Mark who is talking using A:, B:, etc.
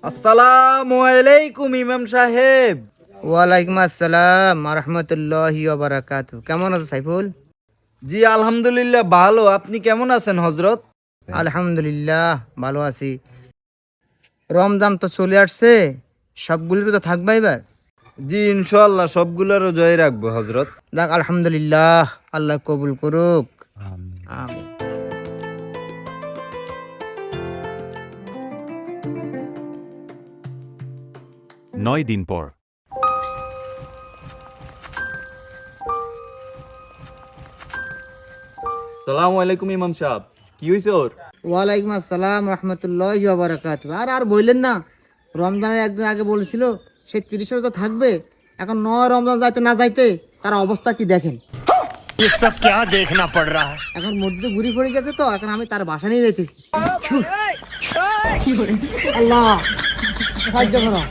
A: আসসালামু আলাইকুম ইমাম সাহেব।
B: ওয়ালাইকুম আসসালাম রহমতুল্লাহি ওয়া বারাকাতুহু। কেমন আছো সাইফুল?
A: জি আলহামদুলিল্লাহ ভালো, আপনি কেমন আছেন হজরত?
B: আলহামদুলিল্লাহ ভালো আছি। রমজান তো চলে আসছে, সবগুলির তো থাকবে এবার।
A: জি ইনশাআল্লাহ সবগুলোর জয় রাখবো হজরত।
B: যাক আলহামদুলিল্লাহ, আল্লাহ কবুল করুক। আমিন।
C: 9 দিন পর।
D: সালামু আলাইকুম ইমাম সাহেব, কি হয়েছে ওর?
B: ওয়ালাইকুম আসসালাম রহমতুল্লাহি ওয়া বারাকাতুহু। আর বললেন না, রমজানের একদিন আগে বলেছিল সে 30 তো থাকবে, এখন 9 রমজান যাইতে না যাইতে তার অবস্থা কি দেখেন।
E: ये सब क्या देखना पड़ रहा है।
B: এখন মধ্যে ঘুরি পড়ে গেছে, তো এখন আমি তার বাসা নিয়ে যেতেছি। আল্লাহ সাহায্য করো।